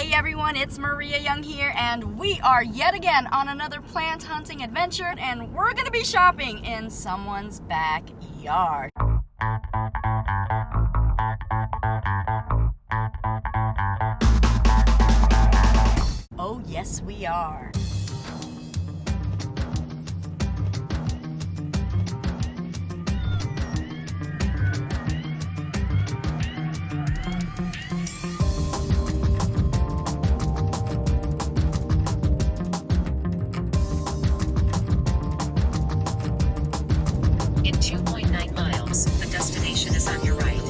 Hey everyone, it's Maria Young here, and we are yet again on another plant hunting adventure, and we're gonna be shopping in someone's backyard. Oh yes, we are. In 2.9 miles, the destination is on your right.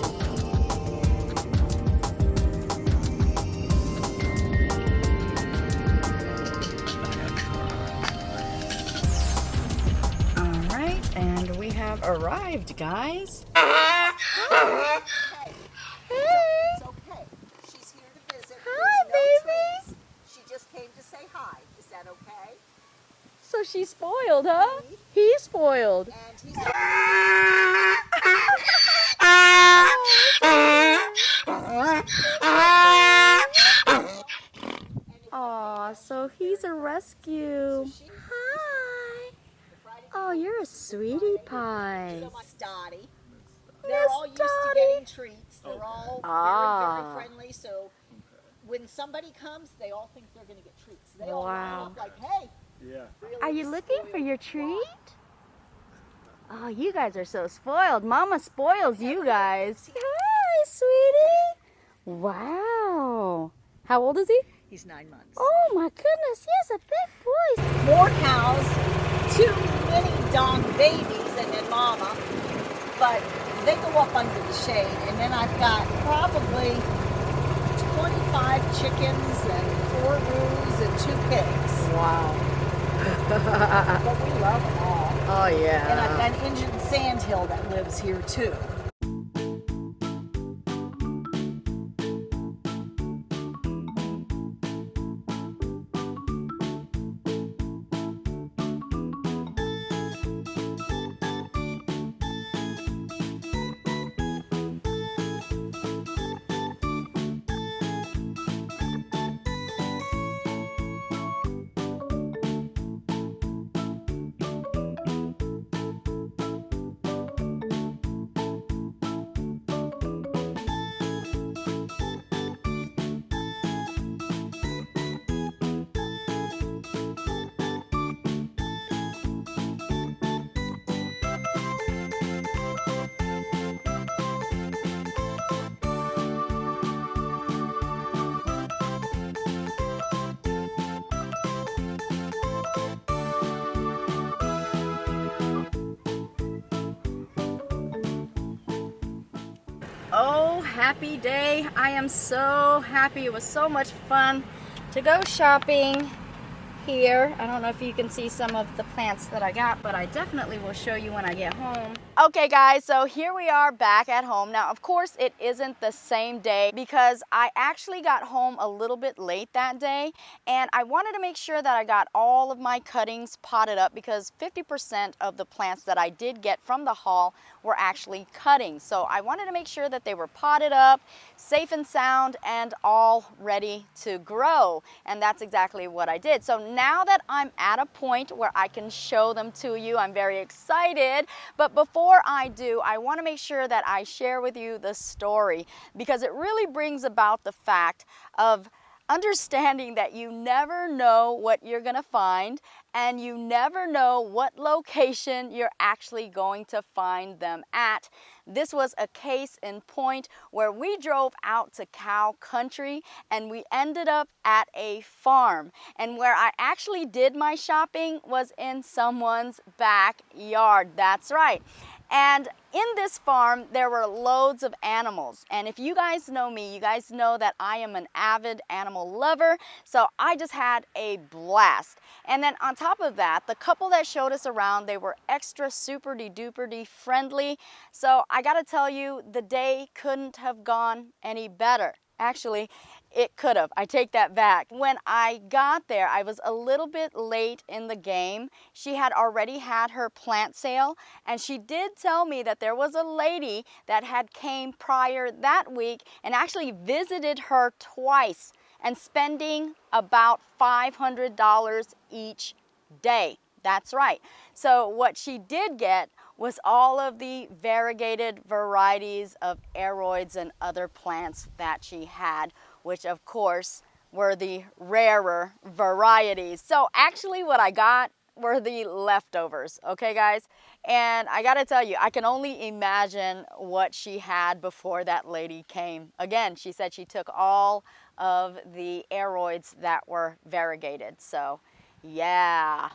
Alright, and we have arrived, guys. It's okay. She's here to visit. Hi, There's no baby. treats. She just came to say hi. Is that okay? So she's spoiled, huh? He's spoiled. And he's Aw, so he's a rescue. Hi. Oh, you're a sweetie pie. so Miss Dottie. Miss They're all used to Dottie. getting treats. They're all Ah. very friendly. So when somebody comes, they all think they're going to get treats. They all Wow. line up like, hey. Yeah. Really Are you looking for spoiled. your treat? Oh, you guys are so spoiled. Mama spoils you guys. Hi, sweetie. Wow. How old is he? He's 9 months. Oh my goodness, he is a big boy. More cows, 2 mini dog babies, and then mama. But they go up under the shade. And then I've got probably 25 chickens and 4 roos and 2 pigs. Wow. But we love them all. Oh yeah. And I've got an Indian sandhill that lives here too. Oh, happy day. I am so happy. It was so much fun to go shopping here. I don't know if you can see some of the plants that I got, but I definitely will show you when I get home. Okay guys, so here we are back at home. Now, of course, it isn't the same day because I actually got home a little bit late that day, and I wanted to make sure that I got all of my cuttings potted up because 50% of the plants that I did get from the haul were actually cuttings. So I wanted to make sure that they were potted up, safe and sound, and all ready to grow. And that's exactly what I did. So now that I'm at a point where I can show them to you, I'm very excited. But before I do, I want to make sure that I share with you the story because it really brings about the fact of understanding that you never know what you're going to find and you never know what location you're actually going to find them at. This was a case in point where we drove out to cow country and we ended up at a farm. And where I actually did my shopping was in someone's backyard. That's right. And in this farm, there were loads of animals. And if you guys know me, you guys know that I am an avid animal lover. So I just had a blast. And then on top of that, the couple that showed us around, they were extra super-de-duper-de friendly. So I gotta tell you, the day couldn't have gone any better. Actually, it could have. I take that back. When I got there, I was a little bit late in the game. She had already had her plant sale, and she did tell me that there was a lady that had came prior that week and actually visited her twice. and spending about $500 each day. That's right. So what she did get was all of the variegated varieties of Aroids and other plants that she had, which of course were the rarer varieties. So actually what I got were the leftovers, okay guys? And I gotta tell you, I can only imagine what she had before that lady came. Again, she said she took all of the Aroids that were variegated, so yeah.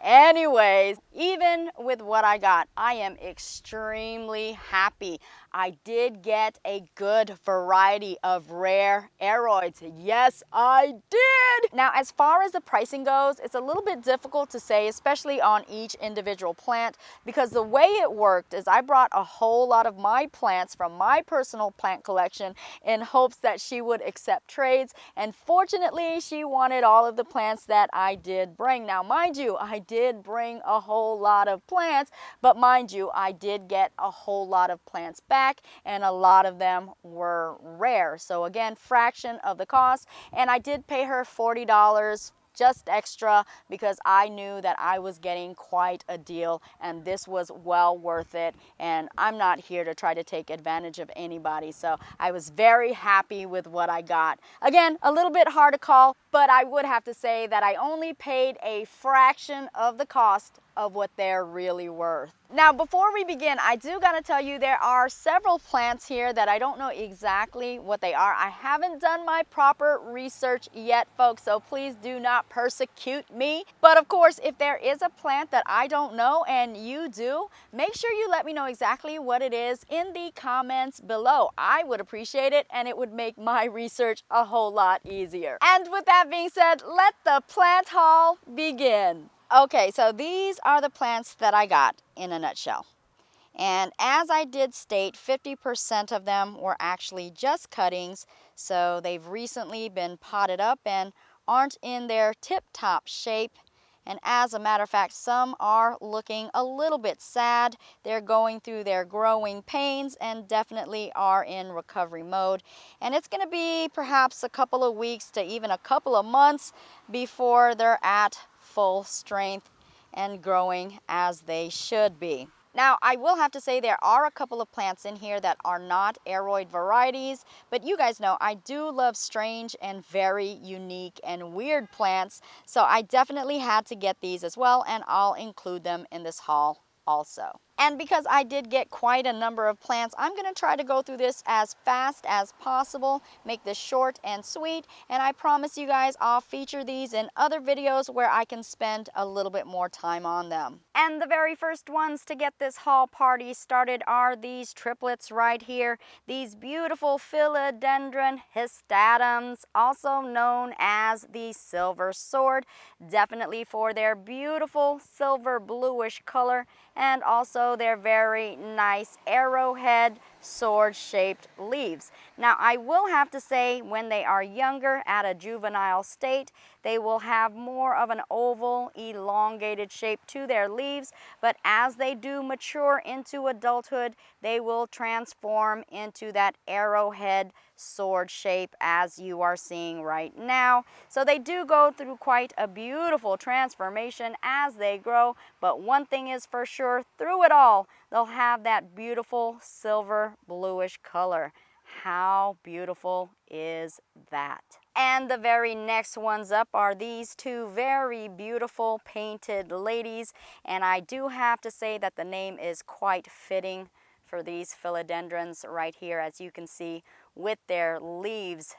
Anyways, even with what I got, I am extremely happy. I did get a good variety of rare Aroids. Yes, I did. Now, as far as the pricing goes, it's a little bit difficult to say, especially on each individual plant, because the way it worked is I brought a whole lot of my plants from my personal plant collection in hopes that she would accept trades. And fortunately, she wanted all of the plants that I did bring. Now, mind you, I did bring a whole lot of plants, but mind you, I did get a whole lot of plants back, and a lot of them were rare. So again, fraction of the cost, and I did pay her $40 just extra because I knew that I was getting quite a deal and this was well worth it, and I'm not here to try to take advantage of anybody. So I was very happy with what I got. Again, a little bit hard to call, but I would have to say that I only paid a fraction of the cost of what they're really worth. Now, before we begin, I do gotta tell you there are several plants here that I don't know exactly what they are. I haven't done my proper research yet, folks, so please do not persecute me. But of course, if there is a plant that I don't know and you do, make sure you let me know exactly what it is in the comments below. I would appreciate it, and it would make my research a whole lot easier. And with that being said, let the plant haul begin. Okay, so these are the plants that I got in a nutshell. And as I did state, 50% of them were actually just cuttings, so they've recently been potted up and aren't in their tip-top shape. And as a matter of fact, some are looking a little bit sad. They're going through their growing pains and definitely are in recovery mode. And it's going to be perhaps a couple of weeks to even a couple of months before they're at full strength and growing as they should be. Now, I will have to say there are a couple of plants in here that are not Aroid varieties, but you guys know I do love strange and very unique and weird plants, so I definitely had to get these as well, and I'll include them in this haul also. And because I did get quite a number of plants, I'm going to try to go through this as fast as possible, make this short and sweet, and I promise you guys I'll feature these in other videos where I can spend a little bit more time on them. And the very first ones to get this haul party started are these triplets right here, these beautiful Philodendron hystatums, also known as the silver sword, definitely for their beautiful silver bluish color, and also their very nice arrowhead sword-shaped leaves. Now, I will have to say when they are younger at a juvenile state, they will have more of an oval, elongated shape to their leaves, but as they do mature into adulthood, they will transform into that arrowhead sword shape as you are seeing right now. So they do go through quite a beautiful transformation as they grow, but one thing is for sure, through it all, they'll have that beautiful silver bluish color. How beautiful is that? And the very next ones up are these two very beautiful painted ladies, and I do have to say that the name is quite fitting for these philodendrons right here, as you can see with their leaves.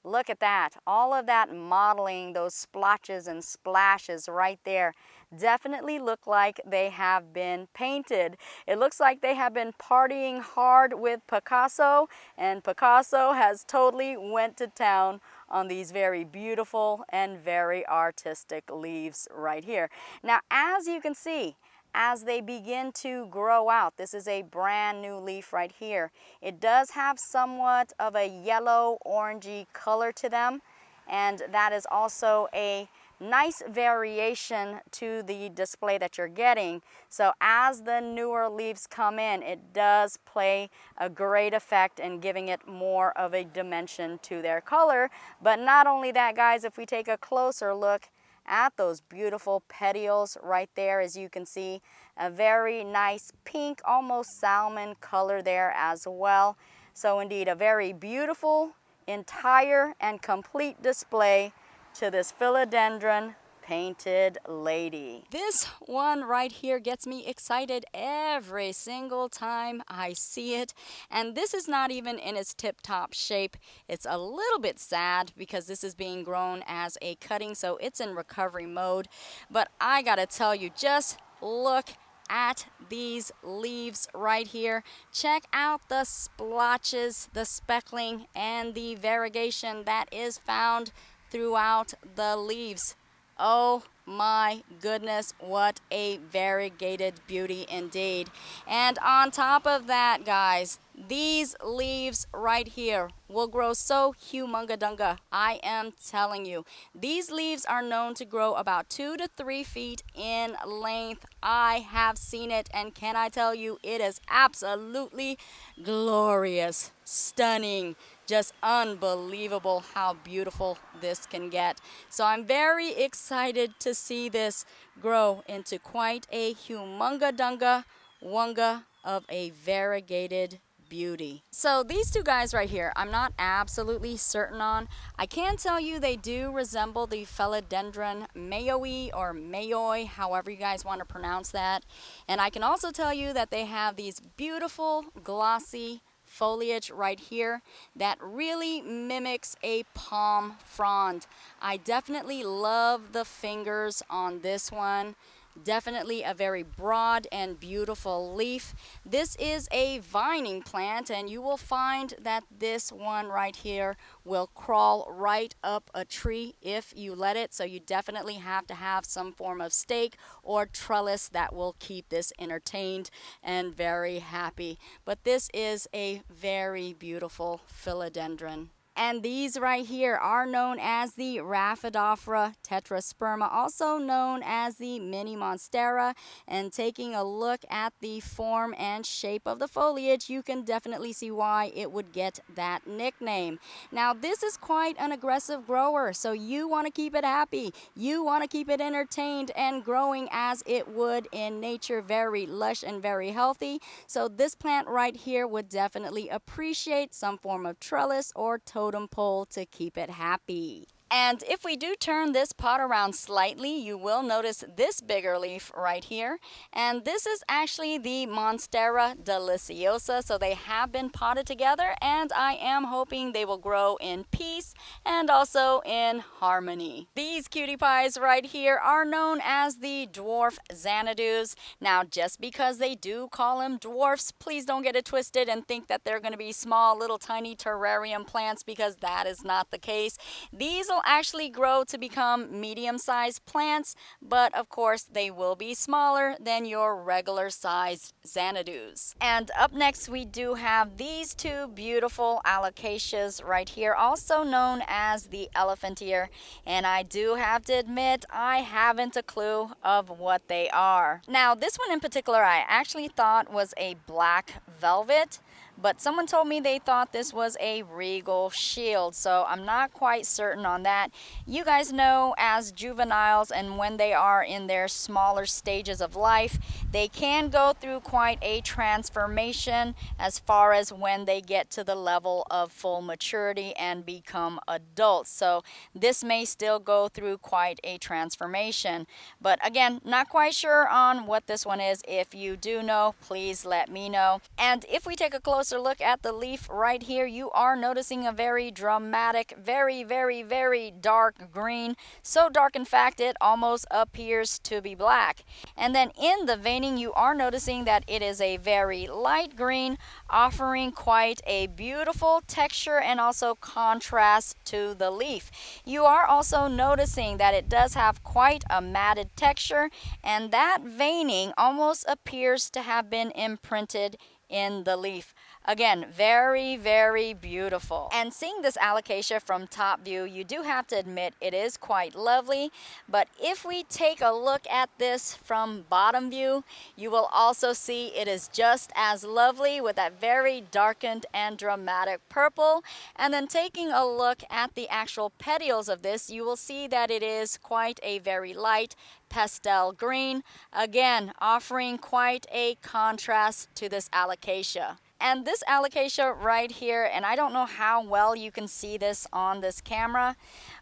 Look at that, all of that modeling, those splotches and splashes right there definitely look like they have been painted. It looks like they have been partying hard with Picasso, and Picasso has totally went to town on these very beautiful and very artistic leaves right here. Now, as you can see, as they begin to grow out, this is a brand new leaf right here. It does have somewhat of a yellow orangey color to them, and that is also a nice variation to the display that you're getting. So as the newer leaves come in, it does play a great effect in giving it more of a dimension to their color. But not only that, guys, if we take a closer look at those beautiful petioles right there, as you can see, a very nice pink, almost salmon color there as well. So indeed, a very beautiful, entire and complete display to this philodendron painted lady. This one right here gets me excited every single time I see it, and this is not even in its tip-top shape. It's a little bit sad because this is being grown as a cutting, so it's in recovery mode. But I gotta tell you, just look at these leaves right here. Check out the splotches, the speckling, and the variegation that is found throughout the leaves. Oh my goodness, what a variegated beauty indeed. And on top of that, guys, these leaves right here will grow so humunga-dunga. I am telling you, these leaves are known to grow about 2 to 3 feet in length. I have seen it, and can I tell you, it is absolutely glorious, stunning, just unbelievable how beautiful this can get. So I'm very excited to see this grow into quite a humunga-dunga wunga of a variegated beauty. So these two guys right here, I'm not absolutely certain on. I can tell you they do resemble the Philodendron mayoi or mayoi, however you guys want to pronounce that. And I can also tell you that they have these beautiful glossy foliage right here that really mimics a palm frond. I definitely love the fingers on this one. Definitely a very broad and beautiful leaf. This is a vining plant, and you will find that this one right here will crawl right up a tree if you let it. So you definitely have to have some form of stake or trellis that will keep this entertained and very happy. But this is a very beautiful philodendron. And these right here are known as the Rhaphidophora tetrasperma, also known as the mini monstera. And taking a look at the form and shape of the foliage, you can definitely see why it would get that nickname. Now, this is quite an aggressive grower, so you want to keep it happy. You want to keep it entertained and growing as it would in nature, very lush and very healthy. So this plant right here would definitely appreciate some form of trellis or totem pole to keep it happy. And if we do turn this pot around slightly, you will notice this bigger leaf right here. And this is actually the Monstera Deliciosa. So they have been potted together, and I am hoping they will grow in peace and also in harmony. These cutie pies right here are known as the dwarf Xanadu's. Now, just because they do call them dwarfs, please don't get it twisted and think that they're going to be small, little, tiny terrarium plants, because that is not the case. These will actually grow to become medium-sized plants, but of course they will be smaller than your regular sized Xanadu's. And up next we do have these two beautiful Alocasias right here, also known as the elephant ear, and I do have to admit I haven't a clue of what they are. Now, this one in particular I actually thought was a black velvet, but someone told me they thought this was a regal shield, so I'm not quite certain on that. You guys know, as juveniles and when they are in their smaller stages of life, they can go through quite a transformation as far as when they get to the level of full maturity and become adults. So this may still go through quite a transformation. But again, not quite sure on what this one is. If you do know, please let me know. And if we take a closer look at the leaf right here, you are noticing a very dramatic, very, very, very dark green. So dark, in fact, it almost appears to be black. And then in the veining, you are noticing that it is a very light green, offering quite a beautiful texture and also contrast to the leaf. You are also noticing that it does have quite a matted texture, and that veining almost appears to have been imprinted in the leaf. Again, very, very beautiful. And seeing this alocasia from top view, you do have to admit it is quite lovely. But if we take a look at this from bottom view, you will also see it is just as lovely with that very darkened and dramatic purple. And then taking a look at the actual petioles of this, you will see that it is quite a very light pastel green, again offering quite a contrast to this alocasia. And this alocasia right here, and I don't know how well you can see this on this camera,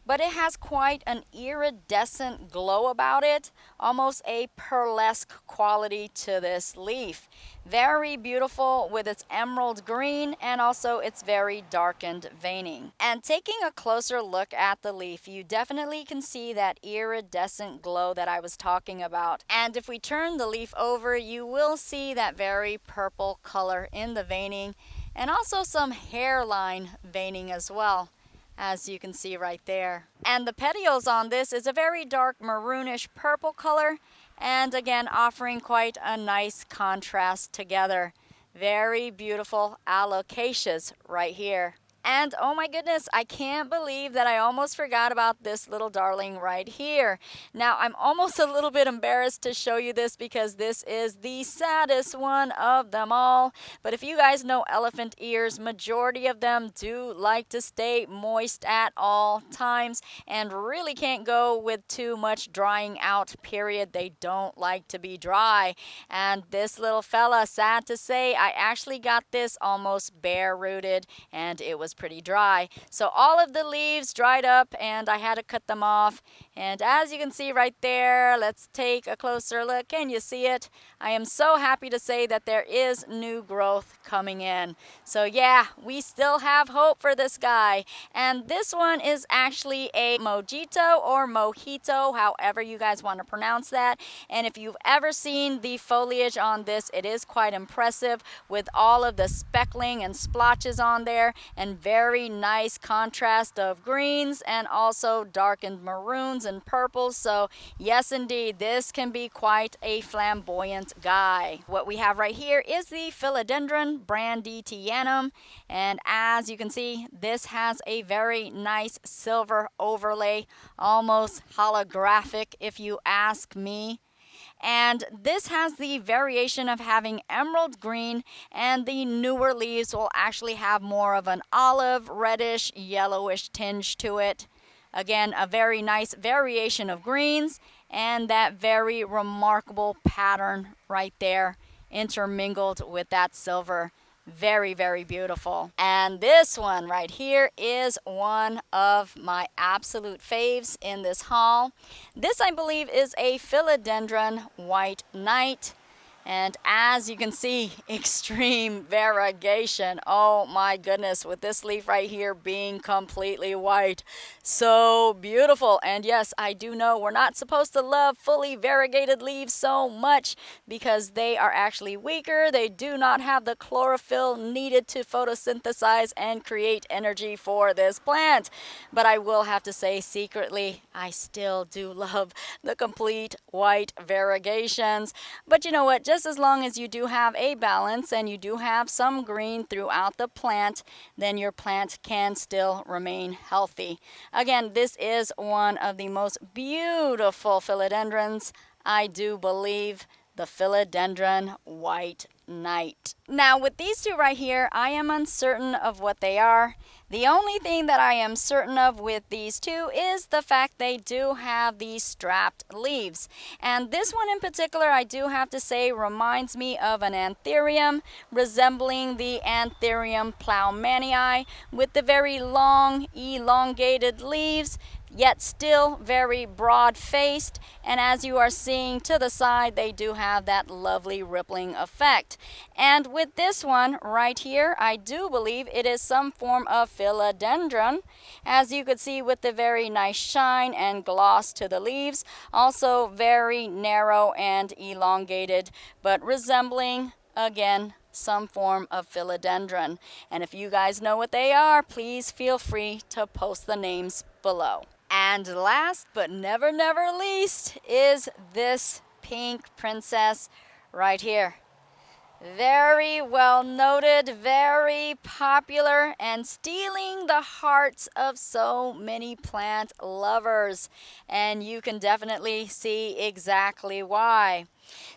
but it has quite an iridescent glow about it, almost a pearlesque quality to this leaf. Very beautiful with its emerald green and also its very darkened veining. And taking a closer look at the leaf, you definitely can see that iridescent glow that I was talking about. And if we turn the leaf over, you will see that very purple color in the veining and also some hairline veining as well, as you can see right there. And the petioles on this is a very dark maroonish purple color, and again offering quite a nice contrast together. Very beautiful alocasias right here. And oh my goodness, I can't believe that I almost forgot about this little darling right here. Now, I'm almost a little bit embarrassed to show you this because this is the saddest one of them all. But if you guys know elephant ears, majority of them do like to stay moist at all times and really can't go with too much drying out, period. They don't like to be dry. And this little fella, sad to say, I actually got this almost bare rooted and it was pretty dry. So all of the leaves dried up and I had to cut them off. And as you can see right there, let's take a closer look. Can you see it? I am so happy to say that there is new growth coming in. So yeah, we still have hope for this guy. And this one is actually a mojito or mojito, however you guys want to pronounce that. And if you've ever seen the foliage on this, it is quite impressive with all of the speckling and splotches on there and very nice contrast of greens and also darkened maroons and purples. So yes, indeed, this can be quite a flamboyant guy. What we have right here is the Philodendron Brandy Tea, and as you can see, this has a very nice silver overlay, almost holographic if you ask me. And this has the variation of having emerald green, and the newer leaves will actually have more of an olive, reddish, yellowish tinge to it. Again, a very nice variation of greens and that very remarkable pattern right there intermingled with that silver. Very, very beautiful. And this one right here is one of my absolute faves in this haul. This, I believe, is a Philodendron White Knight. And as you can see, extreme variegation. Oh my goodness, with this leaf right here being completely white. So beautiful. And yes, I do know we're not supposed to love fully variegated leaves so much because they are actually weaker. They do not have the chlorophyll needed to photosynthesize and create energy for this plant. But I will have to say, secretly, I still do love the complete white variegations. But you know what? Just as long as you do have a balance and you do have some green throughout the plant, then your plant can still remain healthy. Again, this is one of the most beautiful philodendrons, I do believe, the Philodendron White Knight. Now with these two right here, I am uncertain of what they are. The only thing that I am certain of with these two is the fact they do have these strapped leaves. And this one in particular, I do have to say, reminds me of an anthurium, resembling the Anthurium ploumanii, with the very long, elongated leaves, yet still very broad-faced, and as you are seeing to the side, they do have that lovely rippling effect. And with this one right here, I do believe it is some form of philodendron, as you could see with the very nice shine and gloss to the leaves, also very narrow and elongated, but resembling, again, some form of philodendron. And if you guys know what they are, please feel free to post the names below. And last but never least is this pink princess right here. Very well noted, very popular, and stealing the hearts of so many plant lovers. And you can definitely see exactly why.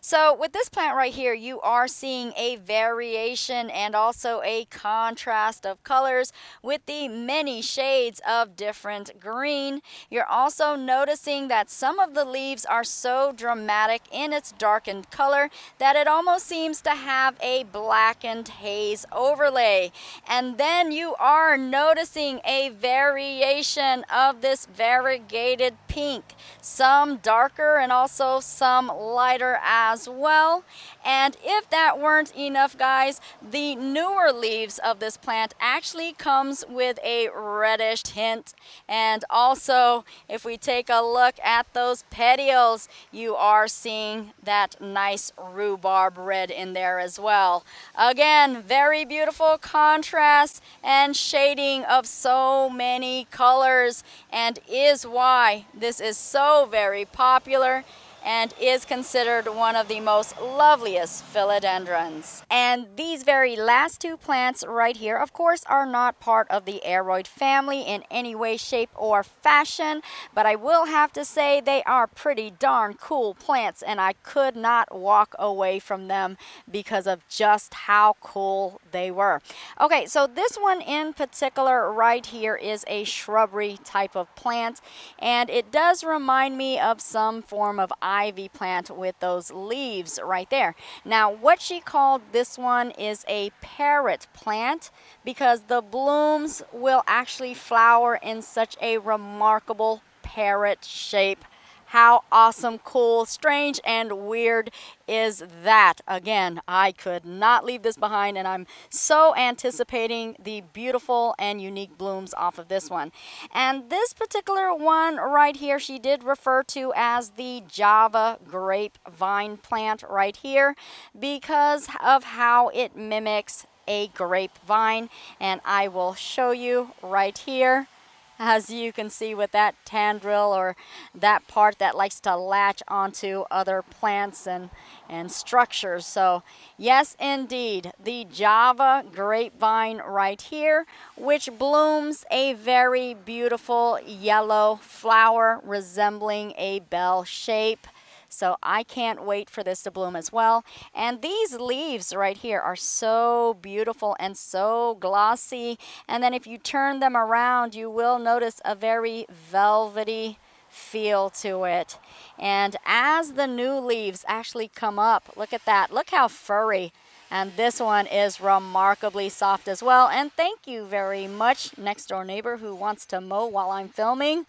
So with this plant right here, you are seeing a variation and also a contrast of colors with the many shades of different green. You're also noticing that some of the leaves are so dramatic in its darkened color that it almost seems to have a blackened haze overlay. And then you are noticing a variation of this variegated pink, some darker and also some lighter as well. And if that weren't enough, guys, the newer leaves of this plant actually comes with a reddish tint. And also, if we take a look at those petioles, you are seeing that nice rhubarb red in there as well. Again, very beautiful contrast and shading of so many colors, and is why this is so very popular and is considered one of the most loveliest philodendrons. And these very last two plants right here, of course, are not part of the Aroid family in any way, shape, or fashion, but I will have to say they are pretty darn cool plants, and I could not walk away from them because of just how cool they were. Okay, so this one in particular right here is a shrubbery type of plant, and it does remind me of some form of ivy plant with those leaves right there. Now, what she called this one is a parrot plant because the blooms will actually flower in such a remarkable parrot shape. How awesome, cool, strange, and weird is that? Again, I could not leave this behind, and I'm so anticipating the beautiful and unique blooms off of this one. And this particular one right here, she did refer to as the Java grapevine plant right here because of how it mimics a grapevine. And I will show you right here. As you can see with that tendril, or that part that likes to latch onto other plants and structures. So yes, indeed, the Java grapevine right here, which blooms a very beautiful yellow flower resembling a bell shape. So I can't wait for this to bloom as well. And these leaves right here are so beautiful and so glossy. And then if you turn them around, you will notice a very velvety feel to it. And as the new leaves actually come up, look at that. Look how furry. And this one is remarkably soft as well. And thank you very much, next door neighbor who wants to mow while I'm filming.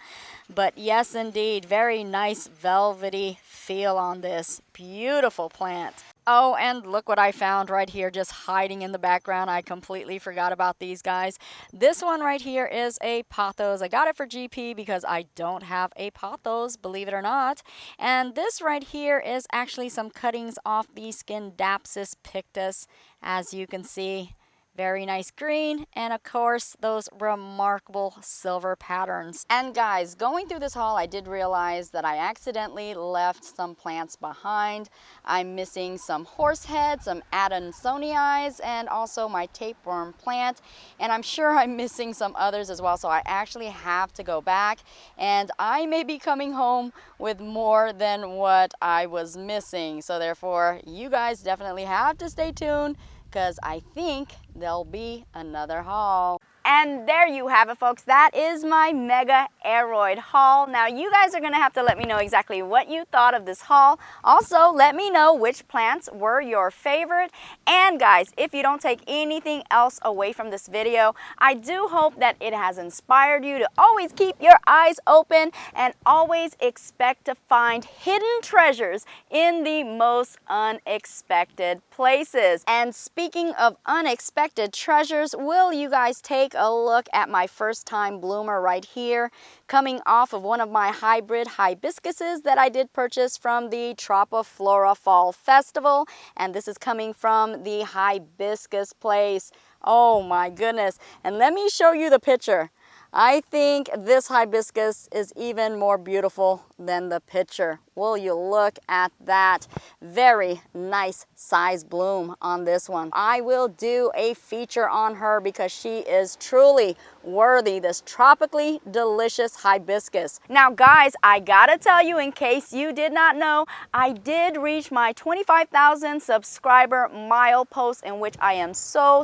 But yes, indeed, very nice velvety feel on this beautiful plant. Oh, and look what I found right here just hiding in the background. I completely forgot about these guys. This one right here is a pothos. I got it for GP because I don't have a pothos, believe it or not. And this right here is actually some cuttings off the Scindapsus pictus, as you can see. Very nice green, and of course those remarkable silver patterns. And guys, going through this haul, I did realize that I accidentally left some plants behind. I'm missing some horsehead, some Adansonii, and also my tapeworm plant, and I'm sure I'm missing some others as well, so I actually have to go back, and I may be coming home with more than what I was missing. So therefore, you guys definitely have to stay tuned, because I think there'll be another haul. And there you have it, folks. That is my mega Aroid haul. Now you guys are gonna have to let me know exactly what you thought of this haul. Also, let me know which plants were your favorite. And guys, if you don't take anything else away from this video, I do hope that it has inspired you to always keep your eyes open and always expect to find hidden treasures in the most unexpected places. And speaking of unexpected treasures, will you guys take a look at my first time bloomer right here, coming off of one of my hybrid hibiscuses that I did purchase from the Tropiflora Fall Festival, and this is coming from the hibiscus place. Oh my goodness, and let me show you the picture. I think this hibiscus is even more beautiful than the picture. Will you look at that? Very nice size bloom on this one. I will do a feature on her because she is truly worthy, this tropically delicious hibiscus. Now guys, I gotta tell you, in case you did not know, I did reach my 25,000 subscriber milepost, in which I am so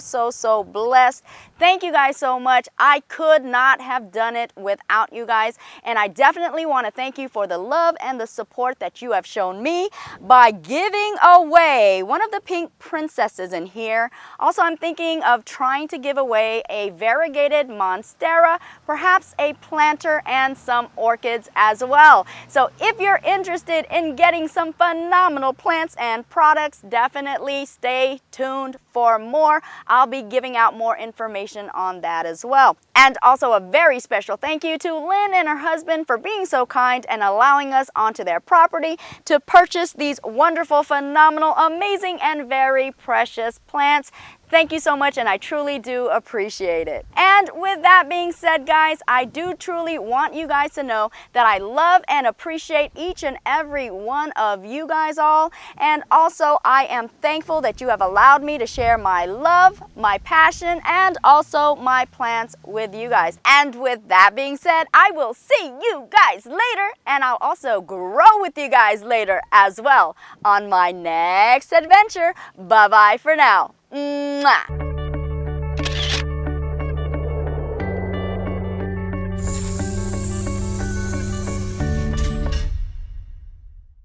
blessed. Thank you guys so much. I could not have done it without you guys, and I definitely want to thank you for the love and the support that you have shown me by giving away one of the pink princesses in here. Also, I'm thinking of trying to give away a variegated Monstera, perhaps a planter, and some orchids as well. So if you're interested in getting some phenomenal plants and products, definitely stay tuned for more. I'll be giving out more information on that as well. And also a very special thank you to Lynn and her husband for being so kind and allowing us onto their property to purchase these wonderful, phenomenal, amazing, and very precious plants. Thank you so much, and I truly do appreciate it. And with that being said, guys, I do truly want you guys to know that I love and appreciate each and every one of you guys all. And also, I am thankful that you have allowed me to share my love, my passion, and also my plants with you guys. And with that being said, I will see you guys later, and I'll also grow with you guys later as well on my next adventure. Bye-bye for now. Mwah.